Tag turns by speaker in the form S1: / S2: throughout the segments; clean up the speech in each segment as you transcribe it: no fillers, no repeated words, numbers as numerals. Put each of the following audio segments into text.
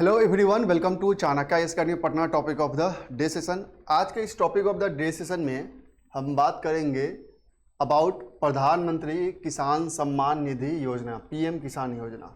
S1: Hello everyone, welcome to Chanakya Academy Patna. Topic of the day session. आज के इस topic of the day session में हम बात करेंगे अबाउट प्रधानमंत्री किसान सम्मान निधि योजना, पीएम किसान योजना।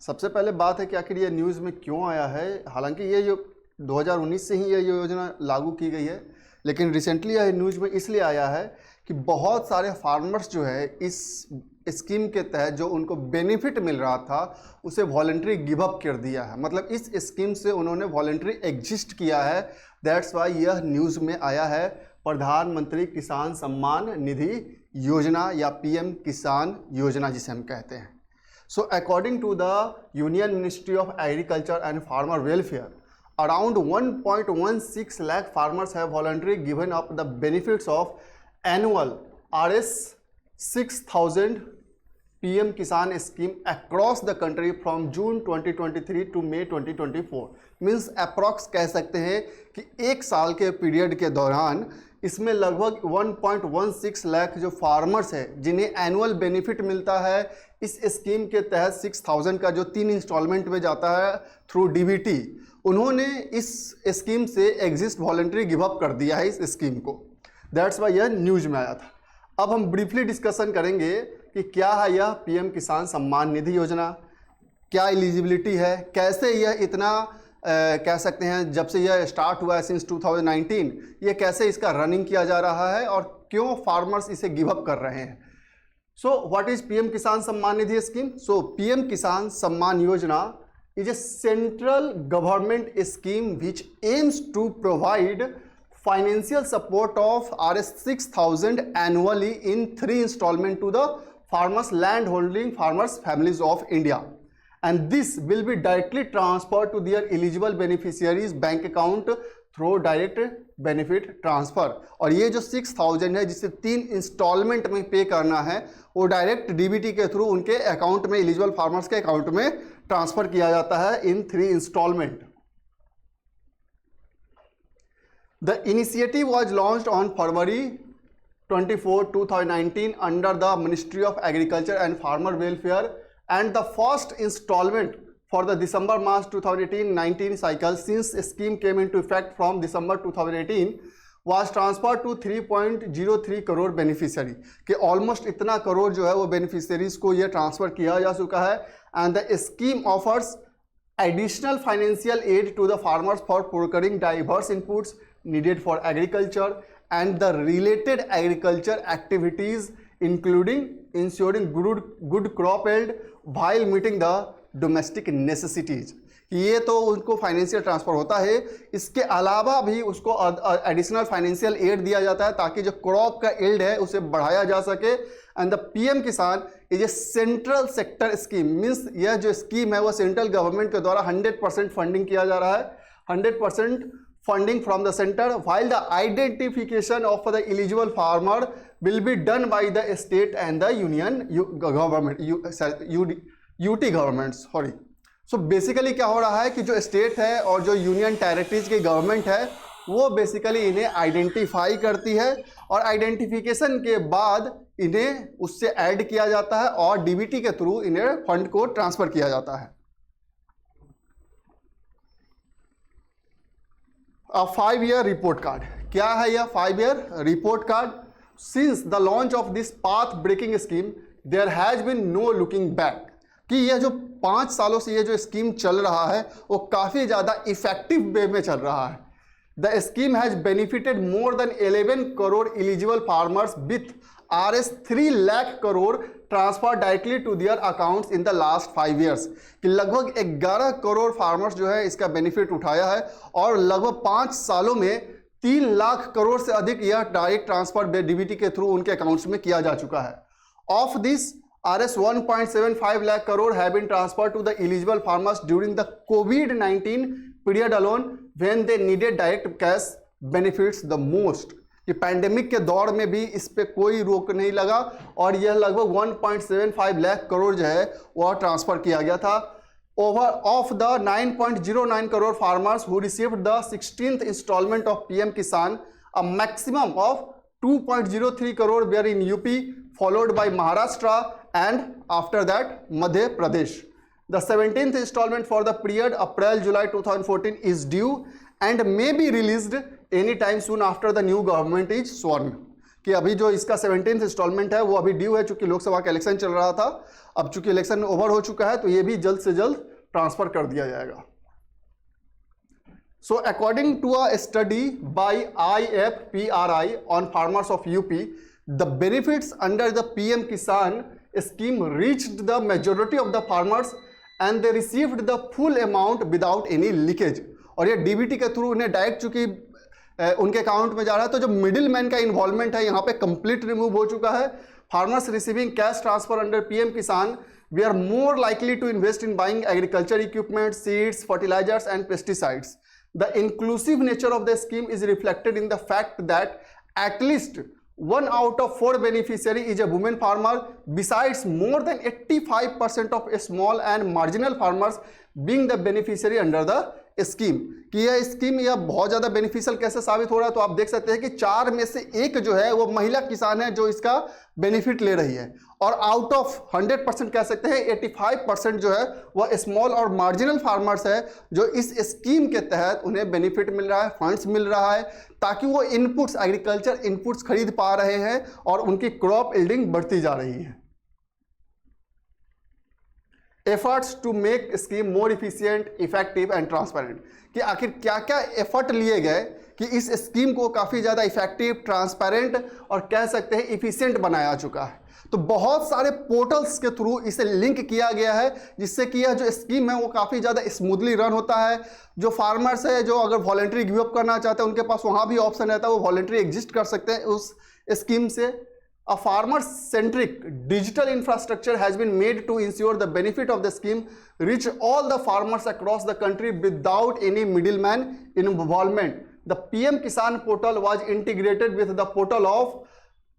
S1: सबसे पहले बात है कि आखिर ये न्यूज़ में क्यों आया है। हालांकि ये जो 2019 से ही ये योजना लागू की गई है, लेकिन रिसेंटली यह न्यूज़ में इसलिए आया है कि बहुत सारे फार्मर्स जो है इस स्कीम के तहत जो उनको बेनिफिट मिल रहा था उसे वॉलंटरी गिव अप कर दिया है। मतलब इस स्कीम से उन्होंने वॉलंटरी एग्जिस्ट किया है। दैट्स वाई यह न्यूज़ में आया है प्रधानमंत्री किसान सम्मान निधि योजना या पीएम किसान योजना जिसे हम कहते हैं। So according to the Union Ministry of agriculture and farmer Welfare, around 1.16 lakh farmers have voluntarily given up the benefits of annual Rs 6,000 PM Kisan scheme across the country from June 2023 to May 2024। Means approx कह सकते हैं कि एक साल के period के दौरान इसमें लगभग 1.16 लाख जो फार्मर्स है जिन्हें एनुअल बेनिफिट मिलता है इस स्कीम के तहत 6,000 का जो 3 इंस्टॉलमेंट में जाता है थ्रू डीबीटी, उन्होंने इस स्कीम से एग्जिस्ट वॉलंटरी गिव अप कर दिया है इस स्कीम को। दैट्स वाई यह न्यूज में आया था। अब हम ब्रीफली डिस्कशन करेंगे कि क्या है यह पीएम किसान सम्मान निधि योजना, क्या एलिजिबिलिटी है, कैसे यह इतना कह सकते हैं जब से यह स्टार्ट हुआ है सिंस 2019 ये कैसे इसका रनिंग किया जा रहा है और क्यों फार्मर्स इसे गिव अप कर रहे हैं। सो व्हाट इज पीएम किसान सम्मान निधि स्कीम? सो पीएम किसान Samman Yojana is a central government scheme which aims to provide financial support of Rs 6,000 annually in 3 installments to the farmers, landholding farmers families of India, and this will be directly transferred to their eligible beneficiaries bank account through direct benefit transfer। और ये जो 6,000 है जिसे 3 instalment में पे करना है वो डायरेक्ट डीबीटी के थ्रू उनके अकाउंट में, एलिजिबल फार्मर्स के अकाउंट में ट्रांसफर किया जाता है in 3 instalment. The initiative was launched on February 24, 2019 under the ministry of agriculture and farmer welfare and the first installment for the December-March 2018-19 cycle since scheme came into effect from December 2018 was transferred to 3.03 crore beneficiary के almost इतना करोड़ जो है वो beneficiaries को ये transfer किया जा चुका है। And the scheme offers additional financial aid to the farmers for procuring diverse inputs needed for agriculture and the related agriculture activities including ensuring good crop yield while meeting the domestic necessities। ये तो उनको financial transfer होता है, इसके अलावा भी उसको additional financial add दिया जाता है ताकि जो क्रॉप का यील्ड है उसे बढ़ाया जा सके। एंड द पीएम किसान is a central sector scheme, means यह जो स्कीम है वो सेंट्रल गवर्नमेंट के द्वारा 100% फंडिंग किया जा रहा है, 100% funding from the center, while the identification of the eligible farmer will be done by the state and the union government, UT government, sorry। So basically क्या हो रहा है कि जो स्टेट है और जो यूनियन टेरिटरीज की गवर्नमेंट है वो बेसिकली इन्हें आइडेंटिफाई करती है और आइडेंटिफिकेशन के बाद इन्हें उससे ऐड किया जाता है और डीबीटी के थ्रू इन्हें फंड को ट्रांसफर किया जाता है। A 5-year report card, क्या है यह 5-year report card? Since the launch of this path breaking scheme, there has been no looking back। कि यह जो 5 सालों से ये जो स्कीम चल रहा है वो काफ़ी ज़्यादा इफेक्टिव वे में चल रहा है। The scheme has benefited more than 11 crore eligible farmers with Rs 3 lakh crore transfer directly to their accounts in the last 5 years। कि लगभग 11 करोड़ फार्मर्स जो है इसका बेनिफिट उठाया है और लगभग 5 सालों में 3 लाख करोड़ से अधिक यह डायरेक्ट ट्रांसफर डीबीटी के थ्रू उनके अकाउंट्स में किया जा चुका है। Of this Rs 1.75 lakh crore have been transferred to the eligible farmers during the COVID-19 period alone when they needed direct cash benefits the most। कि पैंडेमिक के दौर में भी इस पे कोई रोक नहीं लगा और यह लगभग 1.75 लाख करोड़ जो है वह ट्रांसफर किया गया था। Over of the 9.09 crore farmers who received the 16th installment of PM Kisan, a maximum of 2.03 crore were in UP followed by Maharashtra and after that Madhya Pradesh. The 17th installment for the period April-July 2014 is due and may be released any time soon after the new government is sworn. कि अभी जो इसका 17th instalment है वो अभी due है, चूंकि लोकसभा का इलेक्शन चल रहा था, अब चूंकि इलेक्शन ओवर हो चुका है तो ये भी जल्द से जल्द ट्रांसफर कर दिया जाएगा. So according to a study by IFPRI on farmers of UP, the benefits under the PM Kisan scheme reached the majority of the farmers and they received the full amount without any leakage. और ये DBT के through उन्हें direct चूंकि उनके account में जा रहा है, तो जो मिडिल मैन का इन्वॉल्वमेंट है यहाँ पे कंप्लीट रिमूव हो चुका है. Farmers receiving cash transfer under PM किसान we are more likely to invest in buying agriculture equipment, seeds, fertilizers and pesticides. The inclusive nature of the scheme is reflected in the fact that at least 1 out of 4 beneficiary is a woman farmer, besides more than 85% of small and marginal farmers being the beneficiary under the scheme. कि यह scheme यह बहुत ज़्यादा beneficial कैसे साबित हो रहा है, तो आप देख सकते हैं कि 4 में से 1 जो है वो महिला किसान है जो इसका बेनिफिट ले रही है, और आउट ऑफ 100% कह सकते हैं 85% जो है वह स्मॉल और मार्जिनल फार्मर्स है जो इस स्कीम के तहत उन्हें बेनिफिट मिल रहा है, फंड्स मिल रहा है, ताकि वो इनपुट्स, एग्रीकल्चर इनपुट्स खरीद पा रहे हैं और उनकी क्रॉप यील्डिंग बढ़ती जा रही है. Efforts to make scheme more efficient, effective and transparent. कि आखिर क्या क्या एफर्ट लिए गए कि इस स्कीम को काफ़ी ज़्यादा इफेक्टिव, ट्रांसपेरेंट और कह सकते हैं इफिशिएंट बनाया चुका है. तो बहुत सारे पोर्टल्स के थ्रू इसे लिंक किया गया है जिससे कि यह जो स्कीम है वो काफ़ी ज़्यादा स्मूथली रन होता है. जो फार्मर्स है जो अगर वॉलंटरी गिव अप करना चाहते हैं उनके पास वहाँ भी ऑप्शन रहता है, वो वॉलंटरी एग्जिस्ट कर सकते हैं उस स्कीम से. A farmer-centric digital infrastructure has been made to ensure the benefit of the scheme reach all the farmers across the country without any middleman involvement. The PM Kisan portal was integrated with the portal of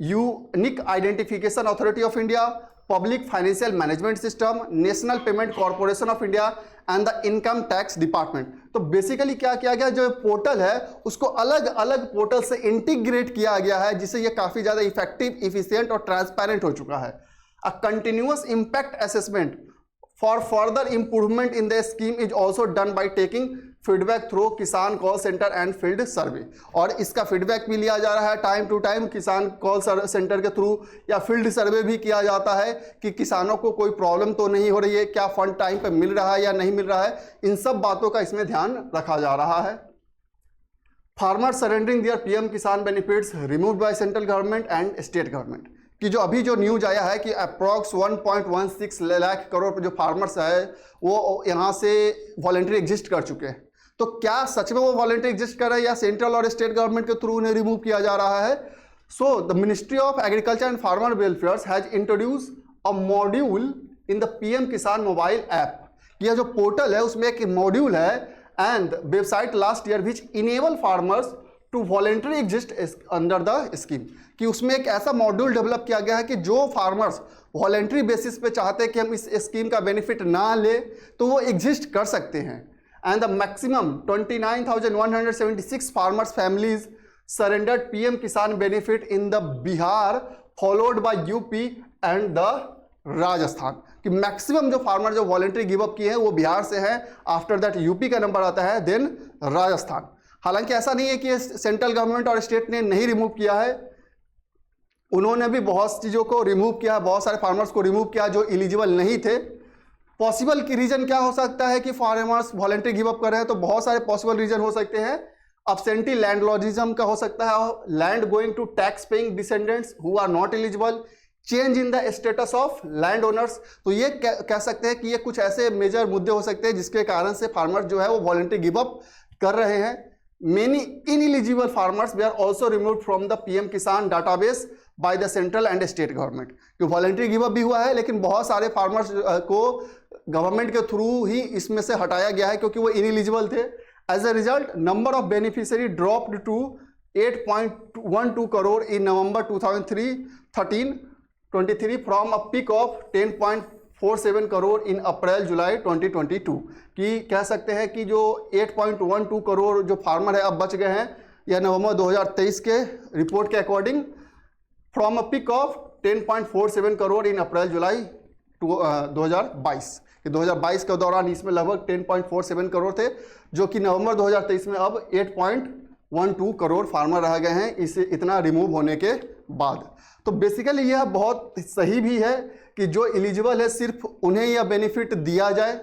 S1: Unique Identification Authority of India, Public Financial Management System, National Payment Corporation of India and the Income Tax Department. तो basically क्या किया गया, जो portal है उसको अलग अलग portal से इंटीग्रेट किया गया है जिससे ये काफ़ी ज़्यादा इफेक्टिव, इफिशिएंट और ट्रांसपेरेंट हो चुका है. A continuous impact assessment for further improvement in the scheme is also done by taking feedback through Kisan call center and field survey. और इसका फीडबैक भी लिया जा रहा है time to time Kisan call center के थ्रू, या फील्ड सर्वे भी किया जाता है कि किसानों को कोई प्रॉब्लम तो नहीं हो रही है, क्या फंड टाइम पे मिल रहा है या नहीं मिल रहा है. इन सब बातों का इसमें ध्यान रखा जा रहा है. फार्मर सरेंडरिंग देयर PM किसान benefits removed by central government and state government. कि जो अभी जो न्यूज आया है कि अप्रॉक्स 1.16 लाख करोड़ जो फार्मर्स है वो यहाँ से वॉलंटरी एग्जिस्ट कर चुके हैं. तो क्या सच में वो वॉलंटरी एग्जिस्ट कर रहे हैं या सेंट्रल और स्टेट गवर्नमेंट के थ्रू उन्हें रिमूव किया जा रहा है. So the ministry of agriculture and farmer welfare has introduce a module in the PM Kisan mobile app. यह जो पोर्टल है उसमें एक मॉड्यूल है and website last year which enable farmers to voluntary exist under the scheme. कि उसमें एक ऐसा मॉड्यूल डेवलप किया गया है कि जो फार्मर्स वॉलंटरी बेसिस पे चाहते हैं कि हम इस स्कीम का बेनिफिट ना ले तो वो एग्जिस्ट कर सकते हैं. And the maximum 29,176 farmers families surrendered PM किसान benefit in the Bihar followed by UP and the Rajasthan. कि मैक्सिमम जो फार्मर जो वॉलंटरी गिव अप किए हैं वो बिहार से हैं, आफ्टर दैट UP का नंबर आता है, देन राजस्थान. हालांकि ऐसा नहीं है कि सेंट्रल गवर्नमेंट और स्टेट ने नहीं रिमूव किया है, उन्होंने भी बहुत चीज़ों को रिमूव किया, बहुत सारे फार्मर्स को रिमूव किया जो एलिजिबल नहीं थे. पॉसिबल की रीजन क्या हो सकता है कि फार्मर्स वॉलंटरी गिव अप कर रहे हैं, तो बहुत सारे पॉसिबल रीजन हो सकते हैं. अब्सेंटी लैंडलॉर्डिज्म का हो सकता है, land going to tax paying descendants who are not eligible, change in the status of land owners. तो ये कह सकते हैं कि ये कुछ ऐसे मेजर मुद्दे हो सकते हैं जिसके कारण से फार्मर्स जो है वो वॉलंटरी गिव अप कर रहे हैं. Many ineligible farmers were also removed from the PM Kisan database by the central and state government. कि वॉलंटरी गिव अप भी हुआ है लेकिन बहुत सारे फार्मर्स को गवर्नमेंट के थ्रू ही इसमें से हटाया गया है क्योंकि वो इनएलिजिबल थे. As a result number of beneficiary dropped to 8.12 crore in November 2023 from a peak of 10.47 crore in April July 2022. कि कह सकते हैं कि जो 8.12 करोड़ जो फार्मर है अब बच गए हैं, यह नवंबर 2023 के रिपोर्ट के according, from a peak of 10.47 crore in April July 2022. कि 2022 के दौरान इसमें लगभग 10.47 करोड़ थे, जो कि नवंबर 2023 में अब 8.12 करोड़ फार्मर रह गए हैं इसे इतना रिमूव होने के बाद। तो बेसिकली यह बहुत सही भी है कि जो एलिजिबल है सिर्फ उन्हें यह बेनिफिट दिया जाए,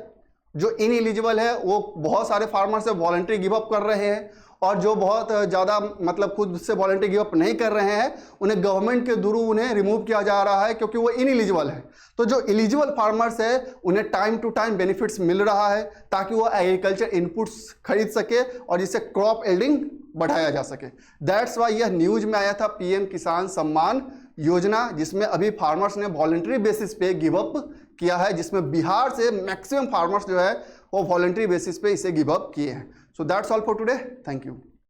S1: जो इन एलिजिबल है वो बहुत सारे फार्मर से वॉलंटरी गिव अप कर रहे हैं, और जो बहुत ज़्यादा मतलब खुद से वॉलंटरी गिव अप नहीं कर रहे हैं उन्हें गवर्नमेंट के थ्रू उन्हें रिमूव किया जा रहा है क्योंकि वो इन एलिजिबल है। तो जो एलिजिबल फार्मर्स है उन्हें टाइम टू टाइम बेनिफिट्स मिल रहा है ताकि वो एग्रीकल्चर इनपुट्स खरीद सके और जिससे क्रॉप यील्डिंग बढ़ाया जा सके। दैट्स वाई यह न्यूज में आया था पीएम किसान सम्मान योजना, जिसमें अभी फार्मर्स ने वॉलंटरी बेसिस पे गिव अप किया है, जिसमें बिहार से मैक्सिमम फार्मर्स जो है वो वॉलंटरी बेसिस पे इसे गिव अप किए हैं। So that's all for today, thank you.